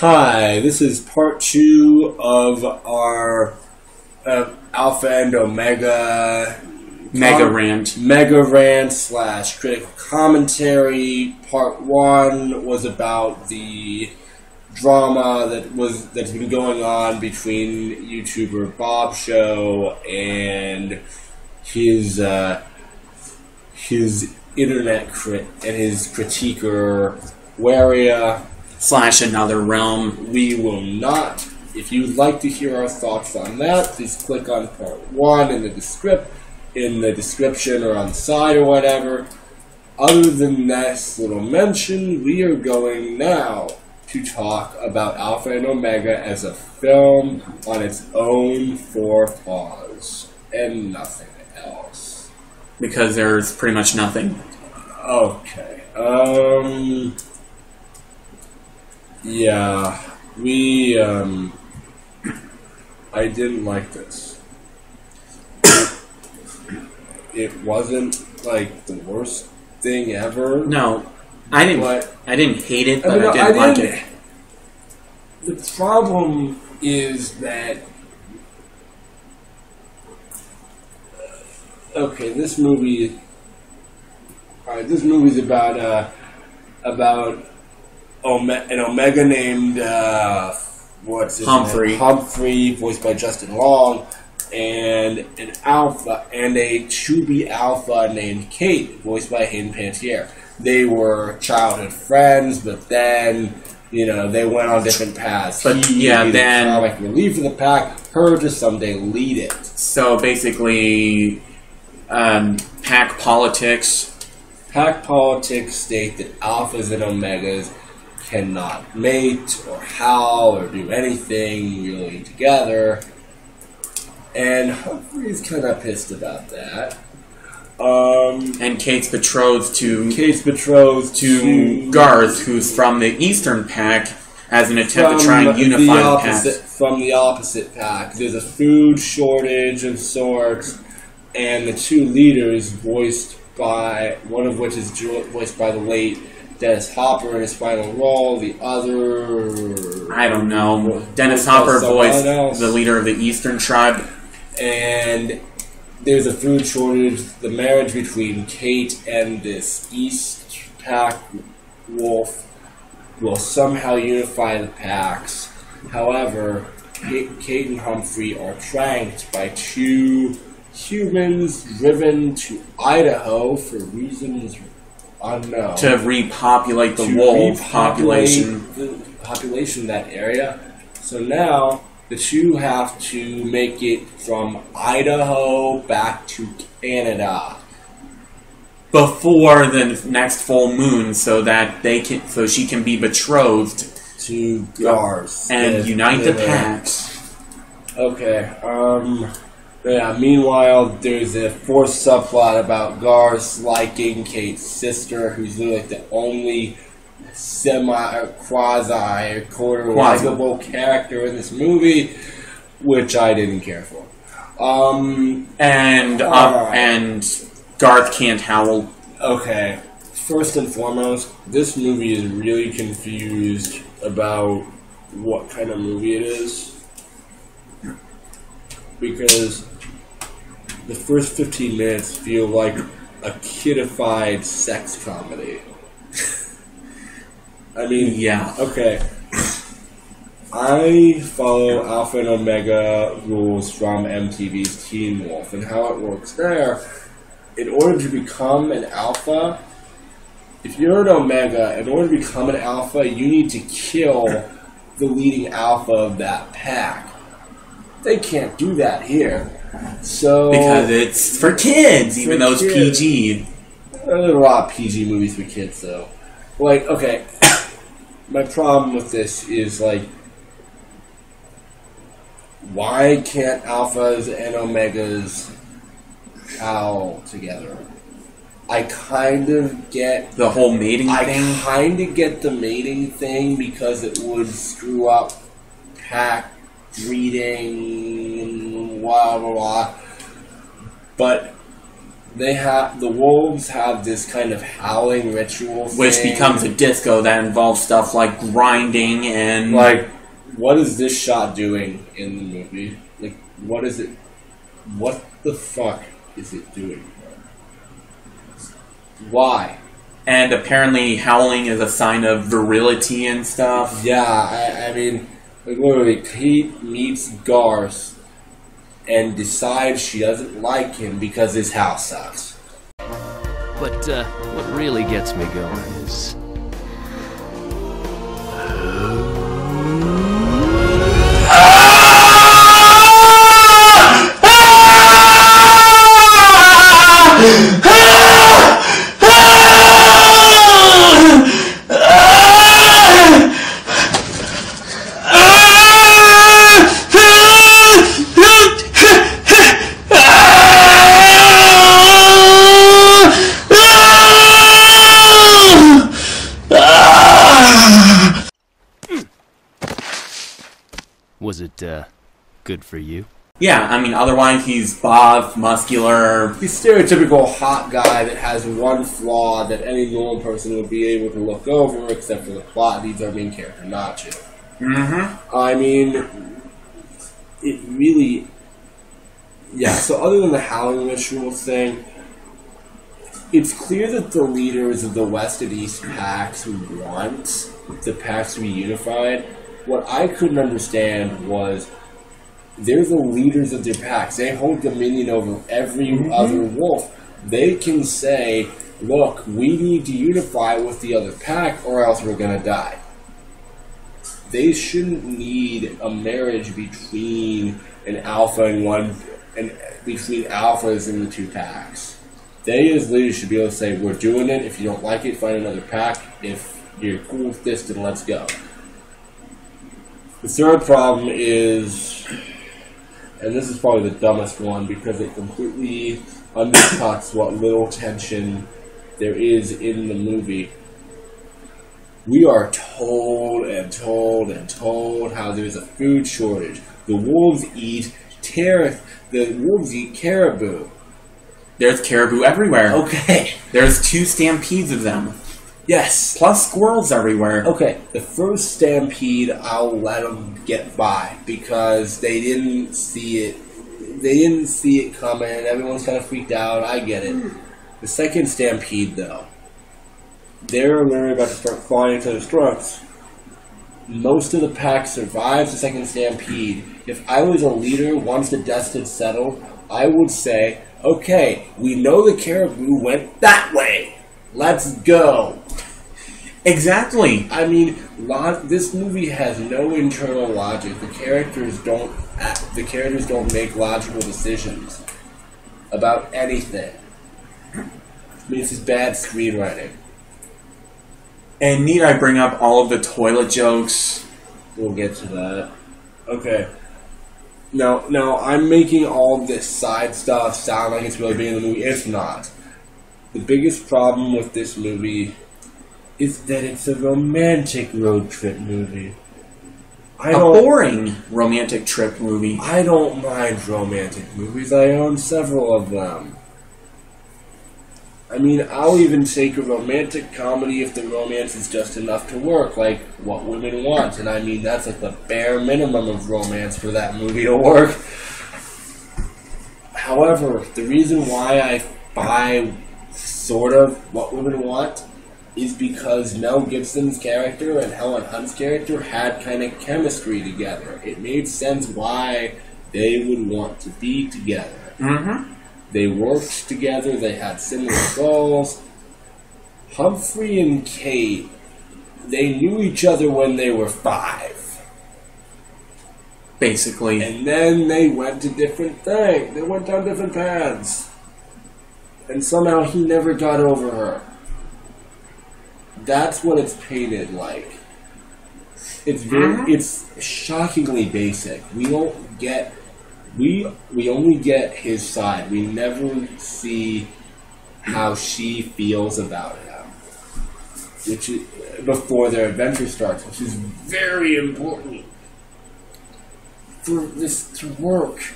Hi, this is part 2 of our Alpha and Omega Mega rant / critical commentary. Part 1 was about the drama that's been going on between YouTuber Guestsheaux and his internet and his critiquer Waria / Another Realm. We will not. If you'd like to hear our thoughts on that, please click on part 1 in the description or on the side or whatever. Other than this little mention, we are going now to talk about Alpha and Omega as a film on its own 4 paws and nothing else. Because there's pretty much nothing. Okay. Yeah, I didn't like this. It wasn't, like, the worst thing ever. No, I didn't hate it, but I didn't like it. The problem is that, okay, this movie's about an Omega named Humphrey, voiced by Justin Long, and an Alpha, and a to-be Alpha named Kate, voiced by Hayden Panettiere. They were childhood friends, but then, they went on different paths. But then like relief of the pack, her to someday lead it. So basically, pack politics. Pack politics state that Alphas and Omegas cannot mate or howl or do anything really together, and Humphrey's kind of pissed about that. And Kate's betrothed to Garth, who's from the Eastern Pack, as an attempt to try and unify the pack. From the opposite pack, there's a food shortage of sorts, and the two leaders, one of which is voiced by the late Dennis Hopper in his final role, the other... I don't know. Dennis Hopper voiced the leader of the Eastern tribe. And there's a food shortage. The marriage between Kate and this East Pack wolf will somehow unify the packs. However, Kate and Humphrey are tranked by 2 humans driven to Idaho for reasons unknown. To repopulate the wolf population. The population in that area. So now, the 2 have to make it from Idaho back to Canada before the next full moon, so she can be betrothed to Garth and unite the packs. Okay. Yeah, meanwhile, there's a 4th subplot about Garth liking Kate's sister, who's literally like the only quasi-likable character in this movie, which I didn't care for. And Garth can't howl. Okay, first and foremost, this movie is really confused about what kind of movie it is, because the first 15 minutes feel like a kidified sex comedy. I mean, yeah. Okay. I follow Alpha and Omega rules from MTV's Teen Wolf, and how it works there. In order to become an Alpha, if you're an Omega, in order to become an Alpha, you need to kill the leading Alpha of that pack. They can't do that here. Because it's for kids, even though it's PG. There's a lot of PG movies for kids, though. Like, okay, my problem with this is, like, why can't Alphas and Omegas howl together? I kind of get the whole mating thing. I kind of get the mating thing because it would screw up pack breeding, blah blah blah. But the wolves have this kind of howling ritual thing. Which becomes a disco that involves stuff like grinding and... Like, what is this shot doing in the movie? Like, what is it... What the fuck is it doing? Why? And apparently howling is a sign of virility and stuff. Yeah, I mean, like literally, Kate meets Garth and decides she doesn't like him because his house sucks. But what really gets me going is... Was it, good for you? Yeah, I mean, otherwise he's buff, muscular. He's stereotypical hot guy that has one flaw that any normal person would be able to look over, except for the plot needs our main character not to. Mm-hmm. I mean, it really... Yeah, so other than the howling ritual thing, it's clear that the leaders of the West and East packs want the packs to be unified. What I couldn't understand was they're the leaders of their packs. They hold dominion over every other wolf. They can say, look, we need to unify with the other pack or else we're going to die. They shouldn't need a marriage between an alpha and between alphas in the two packs. They as leaders should be able to say, we're doing it. If you don't like it, find another pack. If you're cool with this, then let's go. The third problem is, and this is probably the dumbest one because it completely undercuts what little tension there is in the movie. We are told and told and told how there's a food shortage. The wolves eat caribou. There's caribou everywhere. Okay. There's 2 stampedes of them. Yes. Plus squirrels everywhere. Okay, the first stampede, I'll let them get by because they didn't see it. They didn't see it coming. Everyone's kind of freaked out. I get it. The second stampede, though, they're literally about to start flying into the throats. Most of the pack survives the second stampede. If I was a leader, once the dust had settled, I would say, okay, we know the caribou went that way. Let's go. Exactly. I mean, this movie has no internal logic. The characters don't make logical decisions about anything. I mean, it's just bad screenwriting. And need I bring up all of the toilet jokes? We'll get to that. Okay. No, I'm making all this side stuff sound like it's really big in the movie. It's not. The biggest problem with this movie is that it's a romantic road trip movie. A boring romantic trip movie. I don't mind romantic movies. I own several of them. I mean, I'll even take a romantic comedy if the romance is just enough to work, like What Women Want. And I mean, that's like the bare minimum of romance for that movie to work. However, the reason why I buy sort of What Women Want is because Mel Gibson's character and Helen Hunt's character had kind of chemistry together. It made sense why they would want to be together. Mm-hmm. They worked together, they had similar goals. Humphrey and Kate, they knew each other when they were 5. Basically. And then they went to different things. They went down different paths. And somehow he never got over her. That's what it's painted like. It's it's shockingly basic. We don't get we only get his side. We never see how she feels about him, which is before their adventure starts, which is very important for this to work.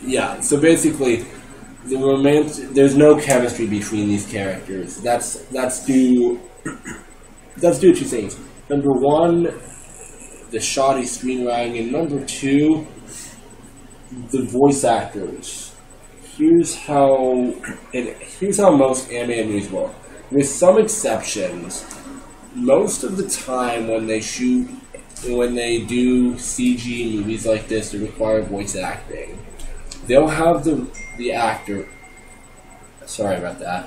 Yeah, so basically, there's no chemistry between these characters. That's due to two things. Number one, the shoddy screenwriting, and number two, the voice actors. Here's how most animated movies work. With some exceptions, most of the time when they do CG movies like this that require voice acting, they'll have the actor. Sorry about that.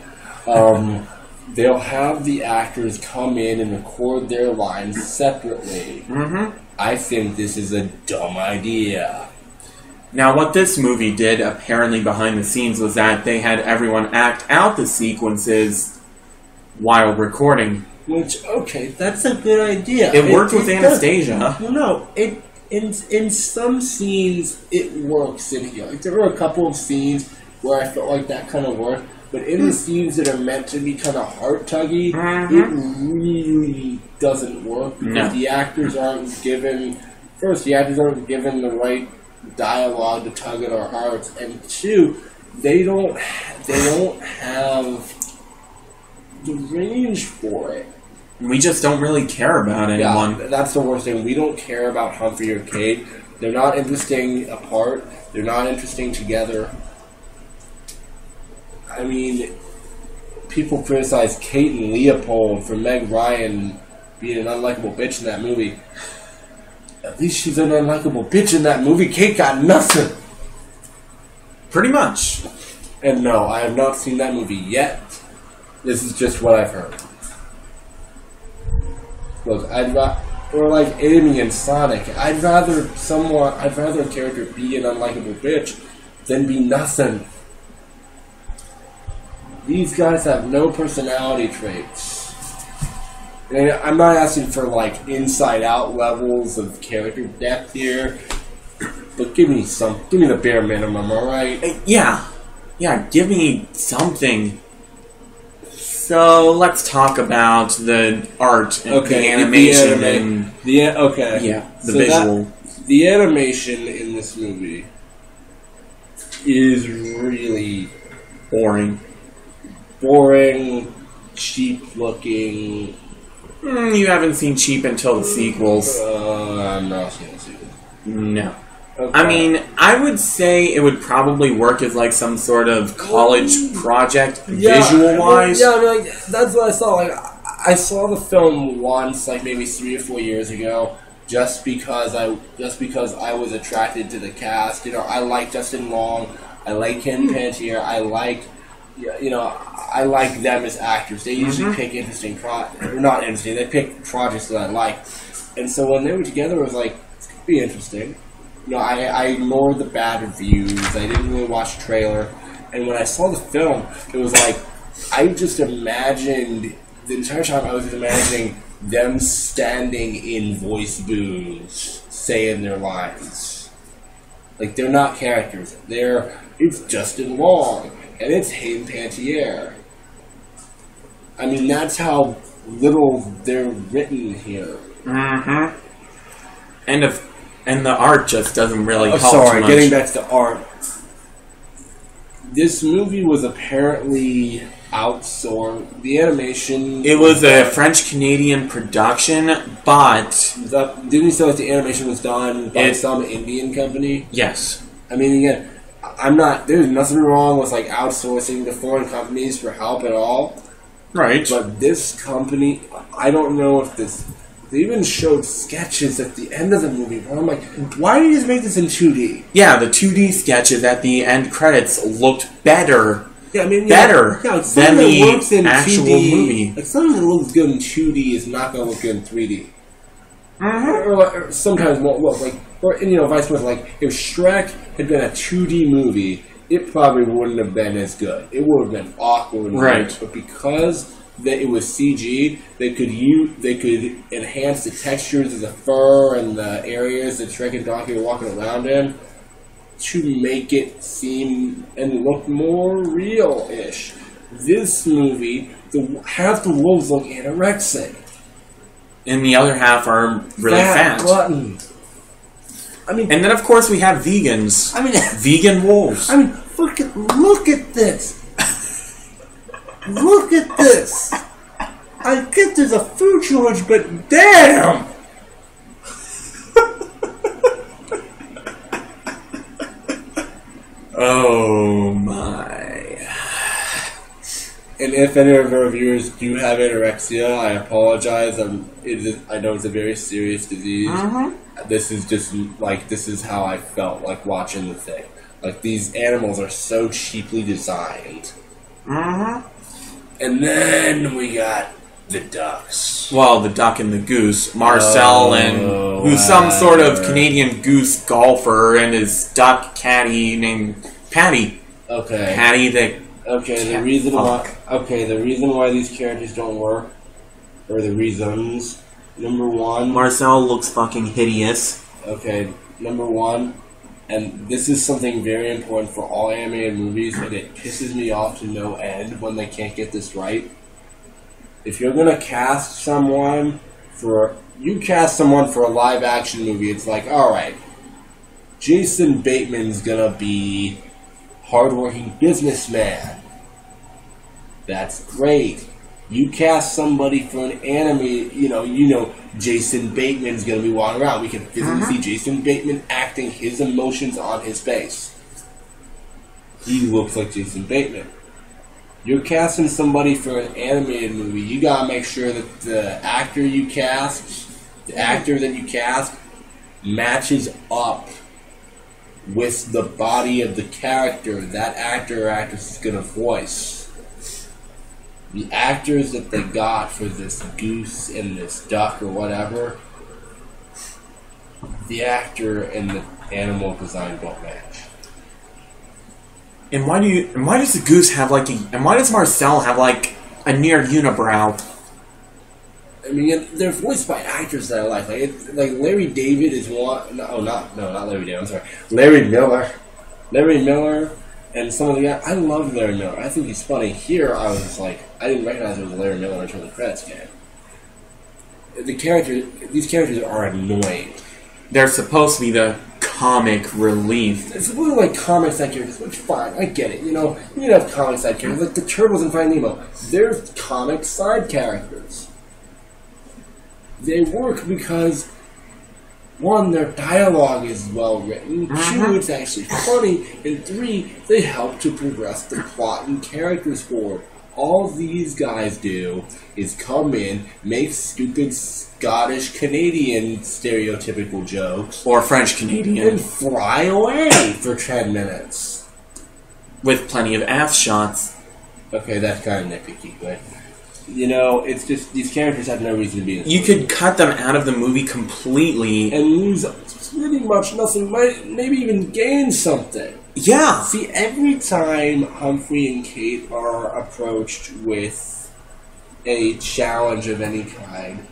They'll have the actors come in and record their lines separately. I think this is a dumb idea. Now, what this movie did, apparently behind the scenes, was that they had everyone act out the sequences while recording. Which, okay, that's a good idea. It worked with Anastasia. No, in some scenes it works in here. Like, there were a couple of scenes where I felt like that kind of worked, but in the scenes that are meant to be kind of heart-tuggy, it really doesn't work because the actors aren't given. First, the actors aren't given the right dialogue to tug at our hearts, and two, they don't have the range for it. We just don't really care about anyone. Yeah, that's the worst thing. We don't care about Humphrey or Kate. They're not interesting apart. They're not interesting together. I mean, people criticize Kate and Leopold for Meg Ryan being an unlikable bitch in that movie. At least she's an unlikable bitch in that movie. Kate got nothing. Pretty much. And no, I have not seen that movie yet. This is just what I've heard. Look, or like Amy and Sonic, I'd rather a character be an unlikable bitch than be nothing. These guys have no personality traits. And I'm not asking for like inside-out levels of character depth here, but give me the bare minimum, all right? Yeah, give me something. So let's talk about the art and the animation the visual. The animation in this movie is really boring, cheap looking. You haven't seen cheap until the sequels. I'm not seeing the sequels. No. Okay. I mean, I would say it would probably work as like some sort of college project, visual-wise. I mean, like, that's what I saw. Like, I saw the film once, like maybe 3 or 4 years ago, just because I was attracted to the cast. You know, I like Justin Long, I like Ken Pantier, I like them as actors. They usually pick interesting they pick projects that I like. And so when they were together, it was like, this could be interesting. You know, I ignored the bad reviews. I didn't really watch the trailer. And when I saw the film, it was like, I just imagined, the entire time I was just imagining them standing in voice booths, saying their lines. Like, they're not characters. It's Justin Long, and it's Hayden Pantier. I mean, that's how little they're written here. And the art just doesn't really help too much. Getting back to the art. This movie was apparently outsourced. The animation... It was a French-Canadian production, but... Didn't you say that the animation was done by some Indian company? Yes. I mean, again, there's nothing wrong with, like, outsourcing to foreign companies for help at all. Right. But this company, I don't know if this... They even showed sketches at the end of the movie where I'm like, why did you just make this in 2D? Yeah, the 2D sketches at the end credits looked better. Yeah, I mean, better than the actual movie. Like, something that looks good in 2D is not going to look good in 3D. Or sometimes won't look like, or vice versa. Like, if Shrek had been a 2D movie, it probably wouldn't have been as good. It would have been awkward, right? But because it was CG, they could enhance the textures of the fur and the areas that Shrek and Donkey were walking around in to make it seem and look more real-ish. This movie, half the wolves look anorexic. And the other half are really fat. Glutton. I mean, and then of course we have vegans. I mean, vegan wolves. I mean, look at this. Look at this. I get there's a food shortage, but damn. Oh my. And if any of our viewers do have anorexia, I apologize. I know it's a very serious disease. This is just like, this is how I felt like watching the thing. Like, these animals are so cheaply designed. And then we got the ducks. Well, the duck and the goose. Marcel and who's some sort of Canadian goose golfer, and his duck caddy named Patty. Okay. Patty the the reason why these characters don't work, or the reasons, number one... Marcel looks fucking hideous. Okay, number one, and this is something very important for all animated movies, and it pisses me off to no end when they can't get this right. If you're gonna cast someone for a live action movie, it's like, alright, Jason Bateman's gonna be hardworking businessman. That's great. You cast somebody for an anime, you know Jason Bateman's gonna be walking around. We can physically see Jason Bateman acting his emotions on his face. He looks like Jason Bateman. You're casting somebody for an animated movie. You gotta make sure that the actor that you cast, matches up with the body of the character that actor or actress is going to voice. The actors that they got for this goose and this duck or whatever, the actor and the animal design don't match. And why does the goose have like and why does Marcel have like a near unibrow? I mean, they're voiced by actors that I like. Like Larry David is one. Not Larry David. I'm sorry, Larry Miller. Larry Miller and some of the guys. I love Larry Miller. I think he's funny. Here, I was like, I didn't recognize it was Larry Miller until the credits came. These characters are annoying. They're supposed to be the comic relief. It's really like comic side characters, which fine, I get it. You can have comic side characters like the Turtles in Finding Nemo. They're comic side characters. They work because, one, their dialogue is well written, two, it's actually funny, and three, they help to progress the plot and characters forward. All these guys do is come in, make stupid Scottish Canadian stereotypical jokes, or French Canadian, and fly away for 10 minutes. With plenty of ass shots. Okay, that's kind of nitpicky, but... it's just, these characters have no reason to be in this You movie. could cut them out of the movie completely. And lose pretty much nothing, maybe even gain something. Yeah. See, every time Humphrey and Kate are approached with a challenge of any kind,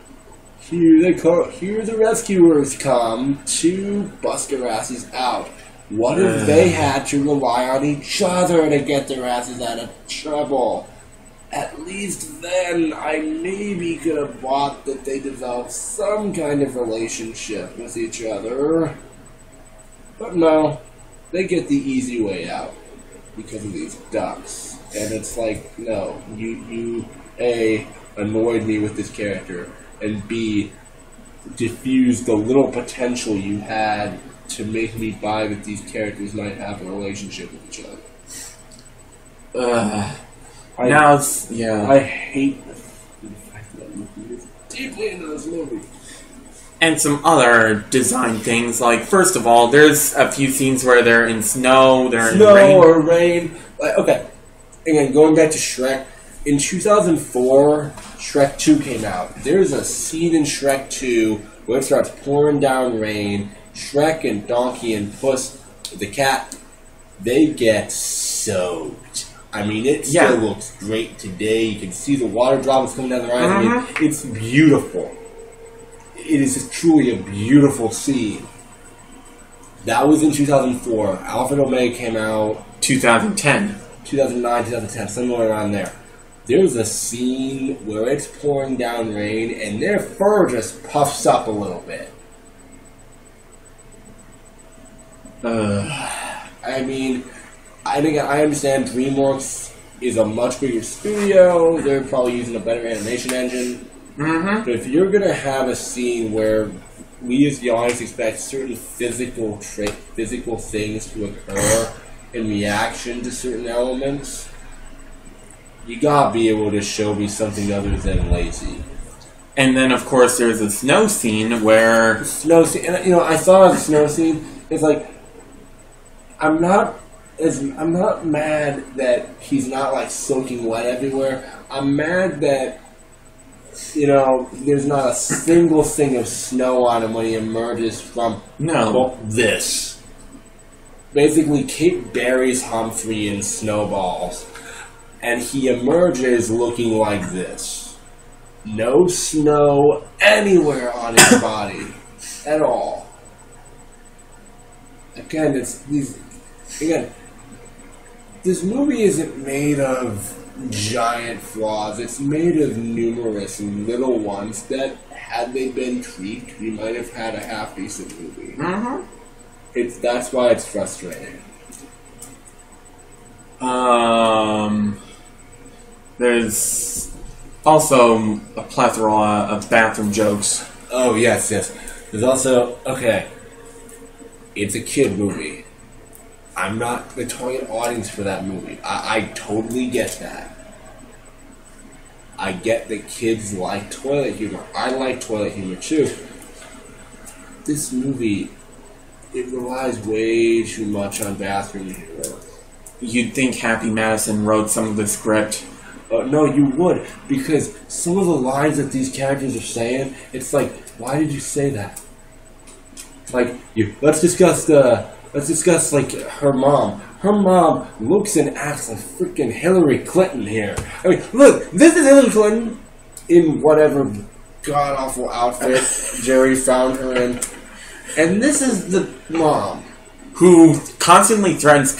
here the rescuers come to bust their asses out. What if they had to rely on each other to get their asses out of trouble? At least then, I maybe could have bought that they developed some kind of relationship with each other. But no, they get the easy way out because of these ducks. And it's like, no, you A, annoyed me with this character, and B, diffused the little potential you had to make me buy that these characters might have a relationship with each other. I hate the fact that movie is deeply into this movie. And some other design things, like, first of all, there's a few scenes where they're in snow, they're in rain. Or rain. Okay, again, going back to Shrek, in 2004, Shrek 2 came out. There's a scene in Shrek 2 where it starts pouring down rain. Shrek and Donkey and Puss, the cat, they get soaked. I mean, it still looks great today. You can see the water droplets coming down the rise. I mean, it's beautiful. It is truly a beautiful scene. That was in 2004. Alpha and Omega came out 2010. 2009, 2010, somewhere around there. There's a scene where it's pouring down rain and their fur just puffs up a little bit. I mean, I understand DreamWorks is a much bigger studio. They're probably using a better animation engine. Mm-hmm. But if you're going to have a scene where we as the audience expect certain physical things to occur in reaction to certain elements, you gotta be able to show me something other than lazy. And then, of course, there's a snow scene where... The snow scene, and I thought of the snow scene, it's like, I'm not mad that he's not, like, soaking wet everywhere. I'm mad that, there's not a single thing of snow on him when he emerges from this. Basically, Kate buries Humphrey in snowballs, and he emerges looking like this. No snow anywhere on his body at all. Again, this movie isn't made of giant flaws. It's made of numerous little ones that, had they been tweaked, we might have had a half-decent movie. Mm-hmm. That's why it's frustrating. There's also a plethora of bathroom jokes. Oh, yes. There's also, it's a kid movie. I'm not the target audience for that movie. I totally get that. I get that kids like toilet humor. I like toilet humor, too. This movie, it relies way too much on bathroom humor. You'd think Happy Madison wrote some of the script. No, you would, because some of the lines that these characters are saying, it's like, why did you say that? Like, let's discuss like her mom. Her mom looks and acts like freaking Hillary Clinton here. I mean, look, this is Hillary Clinton in whatever god awful outfit Jerry found her in, and this is the mom who constantly threatens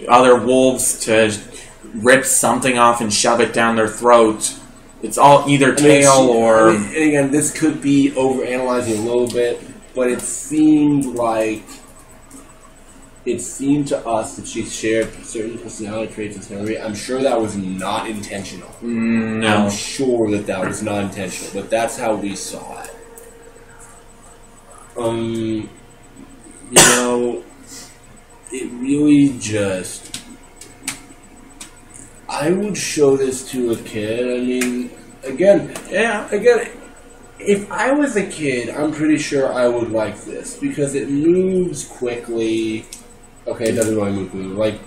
other wolves to rip something off and shove it down their throat. It's all either tail or... and again, this could be overanalyzing a little bit, but it seemed to us that she shared certain personality traits with Hillary. I'm sure that was not intentional. No. I'm sure that was not intentional, but that's how we saw it. It really just... I would show this to a kid. I mean, again, if I was a kid, I'm pretty sure I would like this, because it moves quickly. Okay, it doesn't really move quickly. Like,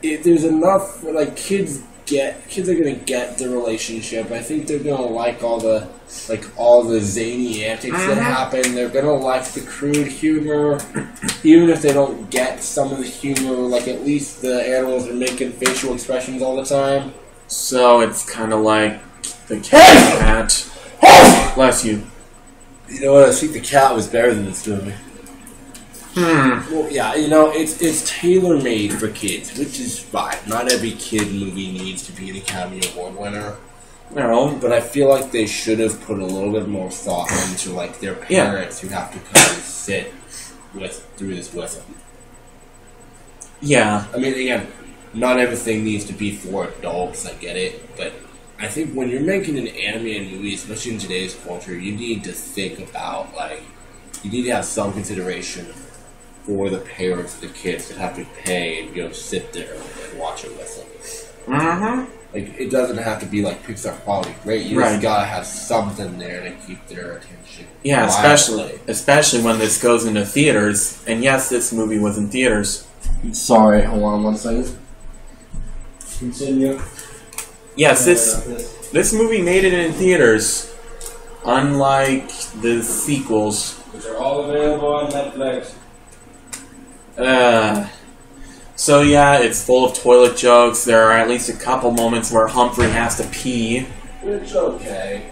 there's enough, like, kids are gonna get the relationship. I think they're gonna like all the zany antics that happen. They're gonna like the crude humor, even if they don't get some of the humor. Like, at least the animals are making facial expressions all the time. So it's kind of like the cat. Bless you. You know what? I think the cat was better than this movie. Well, yeah, it's tailor-made for kids, which is fine. Not every kid movie needs to be an Academy Award winner. No, but I feel like they should have put a little bit more thought into, like, their parents who have to come and sit through this with them. Yeah. I mean, again, not everything needs to be for adults, I get it, but I think when you're making an animated movie, especially in today's culture, you need to think about, like, you need to have some consideration for the parents of the kids that have to pay and sit there and watch it with them. Like, it doesn't have to be like Pixar quality great. You just gotta have something there to keep their attention. Yeah, especially when this goes into theaters. And yes, this movie was in theaters. Sorry, hold on one second. Continue. Yes, this movie made it in theaters, unlike the sequels. Which are all available on Netflix. So yeah, it's full of toilet jokes. There are at least a couple moments where Humphrey has to pee. It's okay.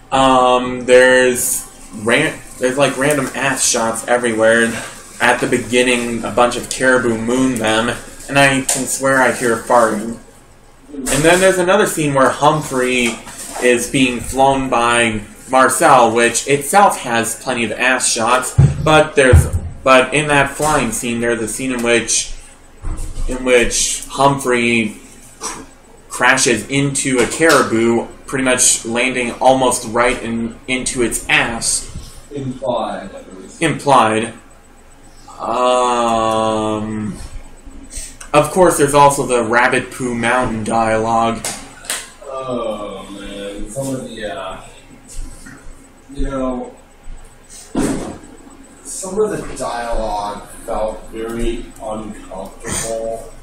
There's like random ass shots everywhere. At the beginning, a bunch of caribou moon them, and I can swear I hear farting. And then there's another scene where Humphrey is being flown by Marcel, which itself has plenty of ass shots, but there's But in that flying scene, there's a scene in which Humphrey crashes into a caribou, pretty much landing almost right into its ass. Implied, at least. Implied. Of course, there's also the Rabbit Poo Mountain dialogue. Oh, man. Some of the, you know, some of the dialogue felt very uncomfortable.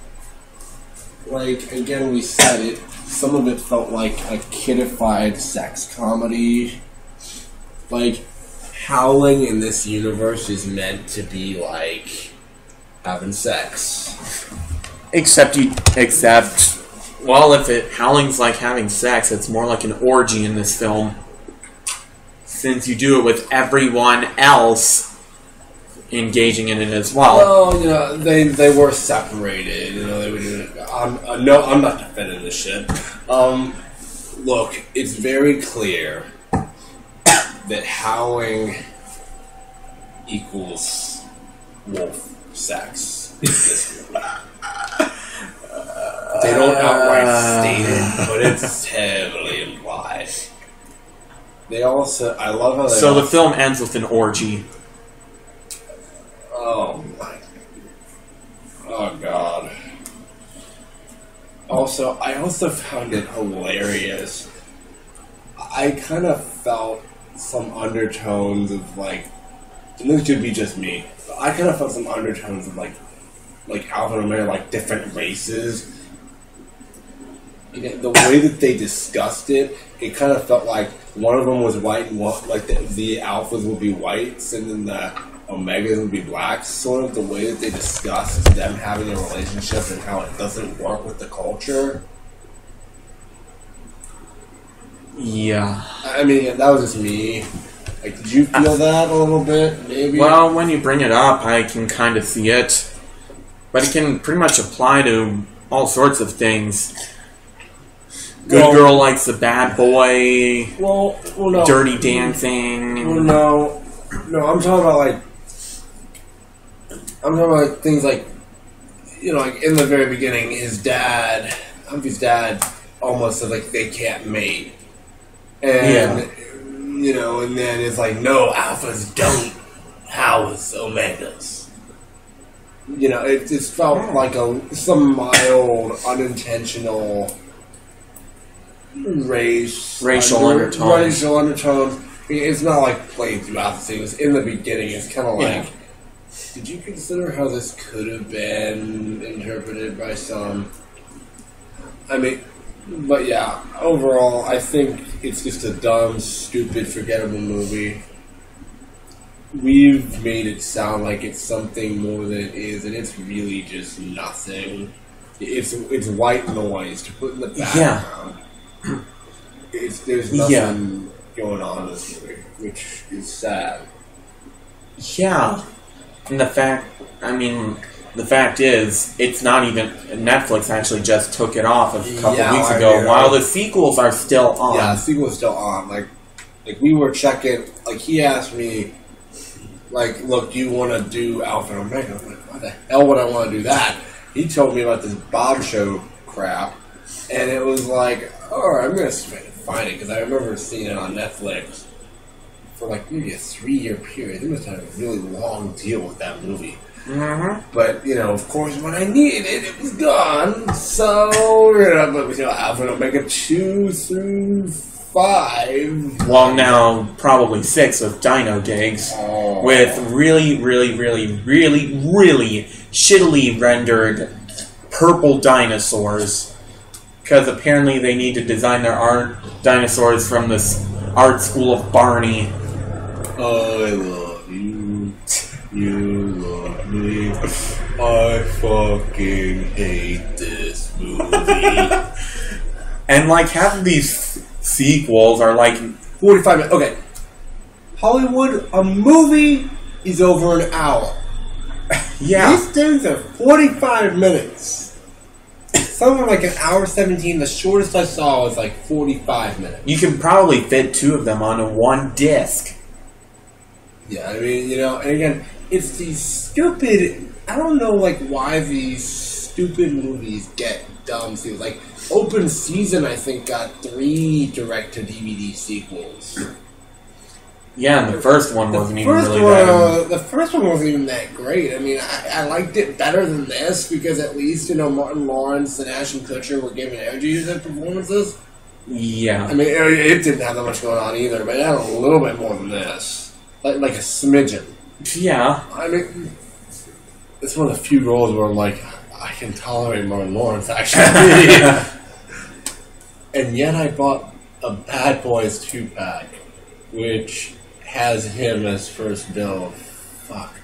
Like, again, we said it, some of it felt like a kidified sex comedy. Like, howling in this universe is meant to be like having sex. Except, well, if howling's like having sex, it's more like an orgy in this film. Since you do it with everyone else engaging in it as well. Well, you know, they were separated. You know, they were doing it. No, I'm not defending this shit. Look, it's very clear that howling equals wolf sex in this movie. They don't outright state it, but it's heavily implied. They also, I love how they. So the film ends with an orgy. Oh my. Oh god. Also, I also found it hilarious. I kind of felt some undertones of like, and this could be just me, but I kind of felt some undertones of like Alvin and Omega, like different races. The way that they discussed it, it kind of felt like one of them was white and one, like the alphas would be whites and then the omegas would be blacks. Sort of the way that they discussed them having a relationship and how it doesn't work with the culture. Yeah. I mean, that was just me. Like, did you feel that a little bit? Maybe. Well, when you bring it up, I can kind of see it, but it can pretty much apply to all sorts of things. Good girl likes the bad boy. Well, no. Dirty dancing. Well, no. I'm talking about things like, you know, like in the very beginning, Humphrey's dad, almost said like they can't mate, and you know, and then it's like no, alphas don't house omegas. You know, it just felt like some mild, unintentional racial undertone. It's not like played throughout the scene. It's in the beginning. It's kind of like, did you consider how this could have been interpreted by some? I mean, but yeah, overall, I think it's just a dumb, stupid, forgettable movie. We've made it sound like it's something more than it is, and it's really just nothing. It's white noise to put in the background. There's nothing going on in this movie, which is sad. Yeah. And the fact is, it's not even... Netflix actually just took it off a couple weeks ago, while the sequels are still on. Yeah, the sequel is still on. Like we were checking... Like, he asked me, like, look, do you want to do Alpha and Omega? I'm like, why the hell would I want to do that? He told me about this Bob Show crap, and it was like, alright, I'm going to find it, because I remember seeing it on Netflix for like maybe a 3-year period. They must have had a really long deal with that movie. Mm-hmm. But, you know, of course, when I needed it, it was gone. So, you know, Alpha and Omega 2 through 5. Well, now probably 6 with Dino Gigs. Oh. With really, really, really, really, really shittily rendered purple dinosaurs. Because apparently they need to design their dinosaurs from this art school of Barney. I love you. You love me. I fucking hate this movie. And like half of these sequels are like 45 minutes. Okay. Hollywood, a movie is over an hour. Yeah. These things are 45 minutes. Some are like an hour 17. The shortest I saw was like 45 minutes. You can probably fit 2 of them onto one disc. Yeah, I mean, you know, and again, it's these stupid. I don't know, like, why these stupid movies get dumb sequels. Like, Open Season, I think, got 3 direct-to-DVD sequels. Yeah, and the first one wasn't even really bad. The first one wasn't even that great. I mean, I liked it better than this because at least, you know, Martin Lawrence and Ashton Kutcher were giving energy to their performances. Yeah. I mean, it didn't have that much going on either, but it had a little bit more than this. Like a smidgen. Yeah. I mean, it's one of the few roles where I'm like, I can tolerate Martin Lawrence, actually. And yet I bought a Bad Boys 2-pack, which has him as first bill. Fuck.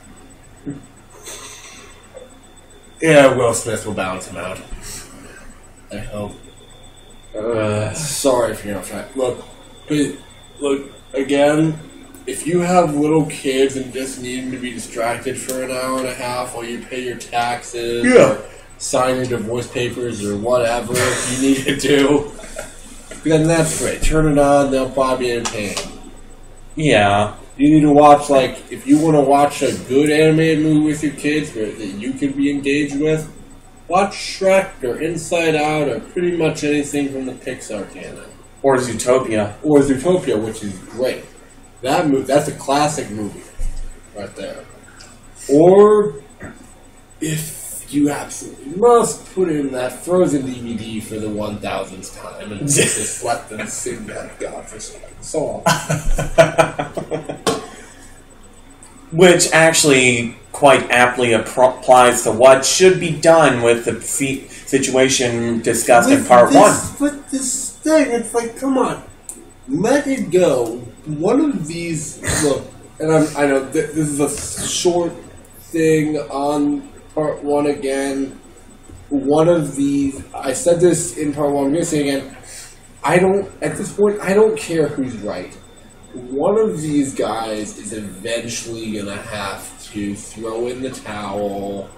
Yeah, Will Smith will balance him out. I hope. Sorry for your fact. Look, again, if you have little kids and just need them to be distracted for an hour and a half while you pay your taxes or sign your divorce papers or whatever you need to do, then that's great. Turn it on, they'll probably be entertained. Yeah. You need to watch, like, if you want to watch a good animated movie with your kids that you can be engaged with, watch Shrek or Inside Out or pretty much anything from the Pixar canon. Or Zootopia. Or Zootopia, which is great. That's a classic movie right there. Or, if you absolutely must, put in that Frozen DVD for the 1000th time and just let them sing that godforsaken song. Which actually quite aptly applies to what should be done with the situation discussed in part 1. But this thing, it's like, come on. Let it go. One of these, look, and I know this is a short thing on part 1 again. One of these, I said this in part 1, I'm going to say it again. At this point, I don't care who's right. One of these guys is eventually going to have to throw in the towel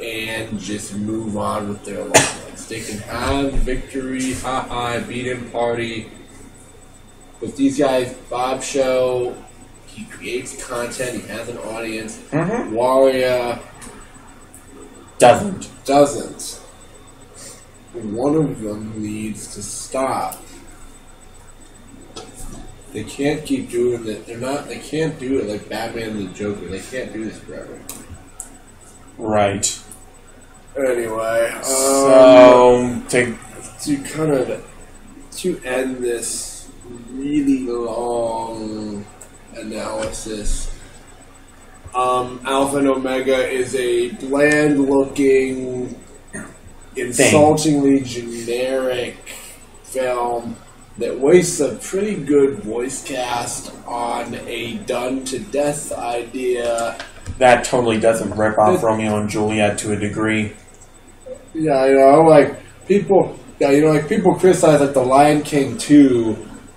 and just move on with their lives. They can have victory, beat-in party. With these guys, Bob Show, he creates content, he has an audience. Waria doesn't. One of them needs to stop. They can't keep doing it. They can't do it like Batman and the Joker. They can't do this forever. Right. Anyway, to end this really long analysis, Alpha and Omega is a bland-looking, insultingly generic film that wastes a pretty good voice cast on a done-to-death idea. That totally doesn't rip off Romeo and Juliet to a degree. Yeah, you know, like, people criticize, like, The Lion King 2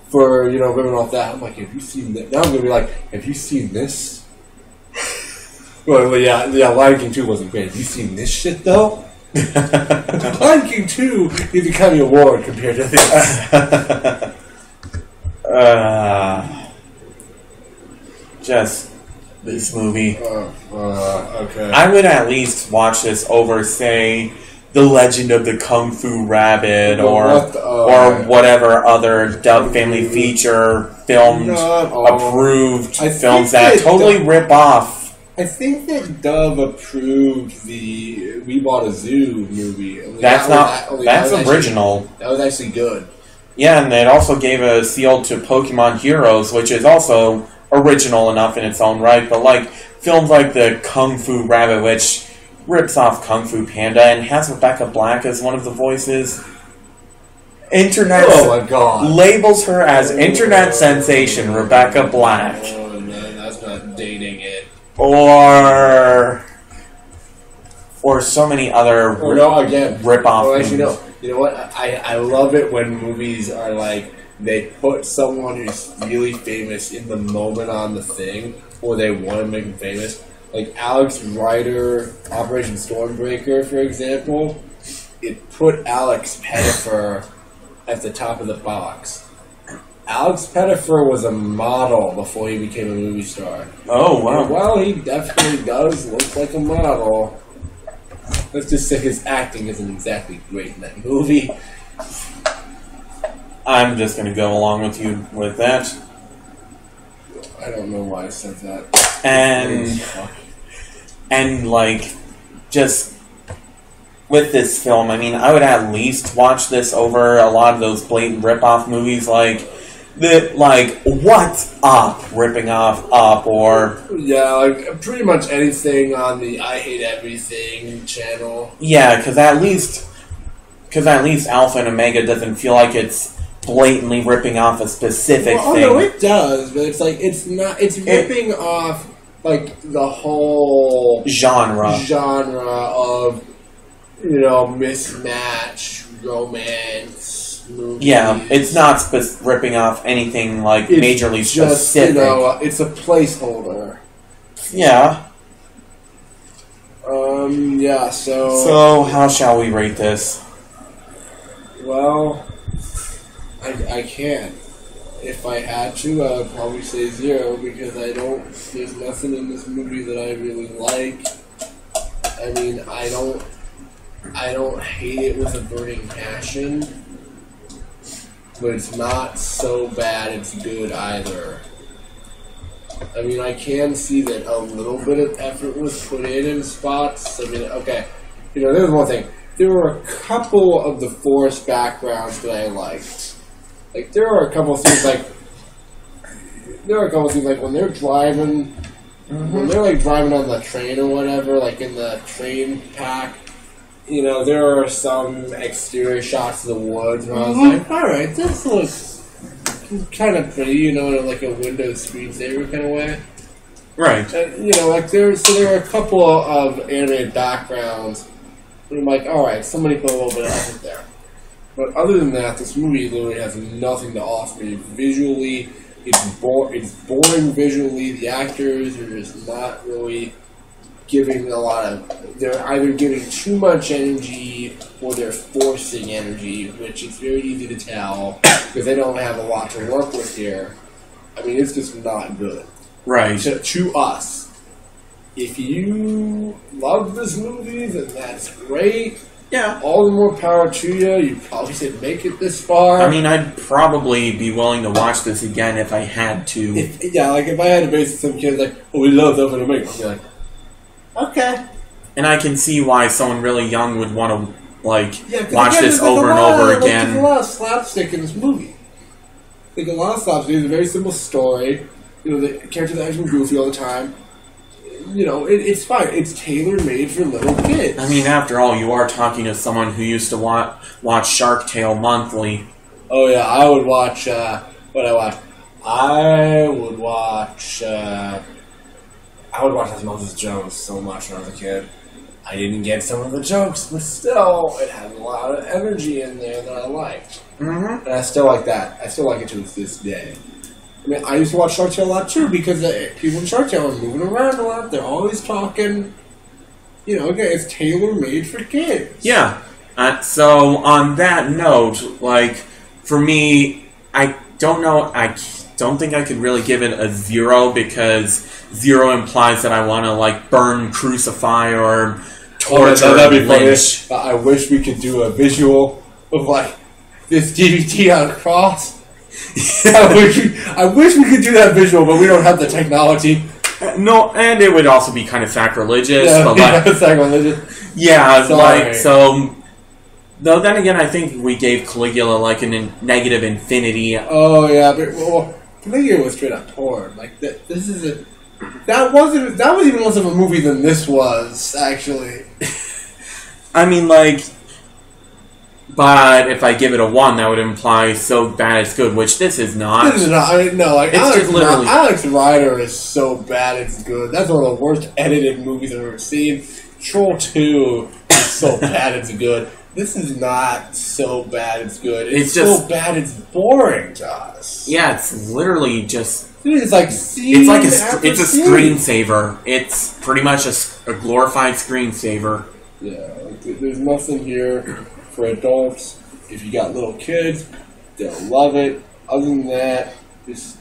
for, you know, ripping off that. I'm like, have you seen that? Now I'm going to be like, have you seen this? Well, yeah, Lion King 2 wasn't great. Have you seen this shit, though? Lion King 2 is the Academy Award compared to this. Just this movie. Okay. I would at least watch this over, say, The Legend of the Kung Fu Rabbit, or whatever other Dub Family Feature filmed, approved films that totally rip off. I think that Dove approved the We Bought a Zoo movie. That's original. That was actually good. Yeah, and it also gave a seal to Pokemon Heroes, which is also original enough in its own right, but like films like the Kung Fu Rabbit, which rips off Kung Fu Panda and has Rebecca Black as one of the voices. Internet labels her as internet sensation Rebecca Black. Oh man, that's not dating it. Or so many other rip-off actually, no. You know what? I love it when movies are like, they put someone who's really famous in the moment on the thing, or they want to make them famous. Like Alex Rider, Operation Stormbreaker, for example, it put Alex Pettyfer at the top of the box. Alex Pettyfer was a model before he became a movie star. Oh, wow. And while he definitely does look like a model, let's just say his acting isn't exactly great in that movie. I'm just going to go along with you with that. I don't know why I said that. And like, just with this film, I mean, I would at least watch this over a lot of those blatant rip-off movies, like What's Up? Ripping off Up, or... Yeah, like, pretty much anything on the I Hate Everything channel. Yeah, because at least Alpha and Omega doesn't feel like it's blatantly ripping off a specific thing. Oh, no, it does, but it's like, it's not, it's ripping off, like, the whole... genre of, you know, mismatch, romance, movies. Yeah, it's not ripping off anything, like, majorly just, specific. You know, it's a placeholder. Yeah. Yeah, so... So, how shall we rate this? Well, I can't. If I had to, I would probably say 0, because there's nothing in this movie that I really like. I mean, I don't hate it with a burning passion, but it's not so bad it's good either. I mean, I can see that a little bit of effort was put in spots. I mean, okay, you know, there's one thing. There were a couple of the forest backgrounds that I liked. Like, there are a couple of things like when they're driving, when they're like driving on the train or whatever, like in the train pack. You know, there are some exterior shots of the woods where I was like, alright, this looks kind of pretty, you know, in like a Windows screensaver kind of way. Right. You know, like there are a couple of animated backgrounds where I'm like, alright, somebody put a little bit of effort there. But other than that, this movie literally has nothing to offer me. Visually, it's boring visually. The actors are just not really giving a lot of... They're either giving too much energy or they're forcing energy, which is very easy to tell because they don't have a lot to work with here. I mean, it's just not good. Right. To us. If you love this movie, then that's great. Yeah. All the more power to you. You probably should make it this far. I mean, I'd probably be willing to watch this again if I had to. If I had to base some kids like, oh, we love Alpha and Omega, I'd be like, okay. And I can see why someone really young would want to, like, watch again, this over and over again. There's a lot of slapstick in this movie. Like, a lot of slapstick. It's a very simple story. You know, the characters are actually goofy all the time. You know, it's fine. It's tailor-made for little kids. I mean, after all, you are talking to someone who used to watch Shark Tale monthly. Oh, yeah, I would watch, what I watch? I would watch Osmosis Jones so much when I was a kid. I didn't get some of the jokes, but still, it had a lot of energy in there that I liked. Mm-hmm. And I still like that. I still like it to this day. I mean, I used to watch Shark Tale a lot, too, because people in Shark Tale are moving around a lot. They're always talking. You know, again, it's tailor-made for kids. Yeah. So, on that note, like, for me, I don't know, I don't think I could really give it a 0, because 0 implies that I want to, like, burn, crucify, or torture, that'd be lynch. Funny. I wish we could do a visual of, like, this DVD on a cross. I wish we could do that visual, but we don't have the technology. No, and it would also be kind of sacrilegious. Yeah, but like, sacrilegious. Yeah, Sorry. like, so... Though then again, I think we gave Caligula, like, a negative infinity. Oh, yeah, but, well, Caligula was straight up porn. Like, this is a... That was even less of a movie than this was, actually. I mean, like... But if I give it a 1, that would imply so bad it's good, which this is not. This is not. I mean, no, like, it's Alex Rider is so bad it's good. That's one of the worst edited movies I've ever seen. Troll 2 is so bad it's good. This is not so bad it's good. It's just so bad it's boring to us. Yeah, it's literally just... It's like it's a screensaver. It's pretty much a glorified screensaver. Yeah, like, there's nothing here for adults. If you got little kids, they'll love it. Other than that, just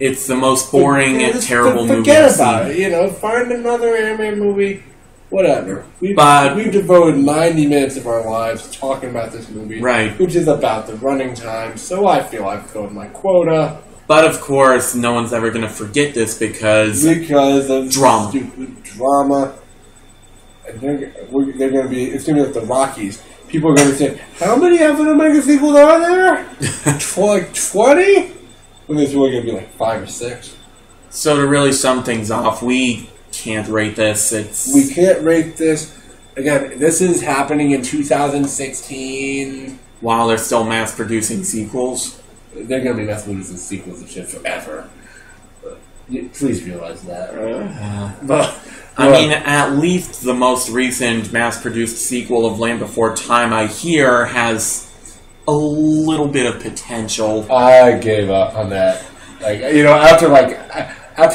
it's the most boring and terrible movie. Forget about it. You know, find another anime movie. Whatever. We've devoted 90 minutes of our lives talking about this movie, right? Which is about the running time. So I feel I've filled my quota. But of course, no one's ever going to forget this because of drama. Stupid drama. And they're going to be. It's going to be like the Rockies. People are going to say, "How many Evan Omega sequels are there? Like 20?" And there's really going to be like 5 or 6. So to really sum things off, we can't rate this. We can't rate this. Again, this is happening in 2016. While they're still mass-producing sequels. They're going to be mass-producing sequels and shit forever. But please realize that. I mean, at least the most recent mass-produced sequel of Land Before Time, I hear, has a little bit of potential. I gave up on that. Like, you know, after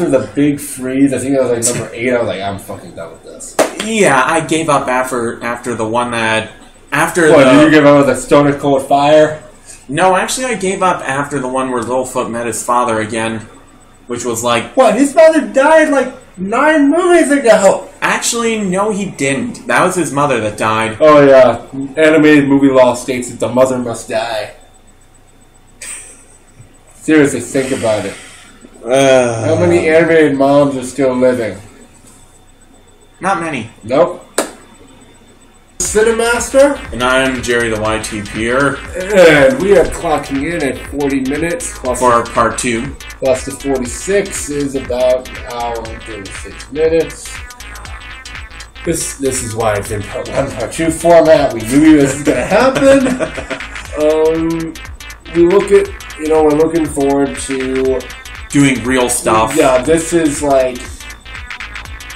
the big freeze, I think it was like number 8, I was like, I'm fucking done with this. Yeah, I gave up after the one that... Did you give up with the Stone Cold Fire? No, actually I gave up after the one where Littlefoot met his father again, which was like... What, his father died like 9 movies ago? Actually, no he didn't. That was his mother that died. Oh yeah, animated movie law states that the mother must die. Seriously, think about it. How many animated moms are still living? Not many. Nope. Cinemaster. And I'm JerrytheYTPer. And we are clocking in at 40 minutes. For part 2. Plus the 46 is about an hour and 36 minutes. This is why it's in part 1, part 2 format. We knew this was going to happen. We're looking forward to doing real stuff. Yeah, this is like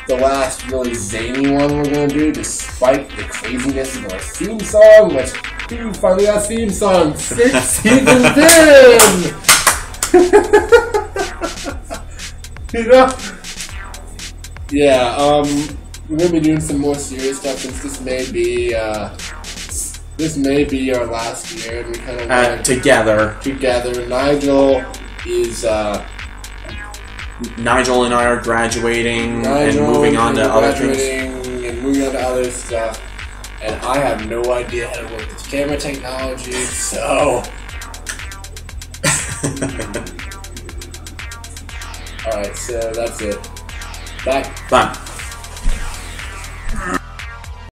the last really zany one we're going to do, despite the craziness of our theme song, which, dude, finally got a theme song 6 seasons in! You know? Yeah, we're going to be doing some more serious stuff since this may be our last year, and we kind of together. Nigel and I are graduating and moving on to other stuff, and I have no idea how to work this camera technology, so... Alright, so that's it. Bye. Bye.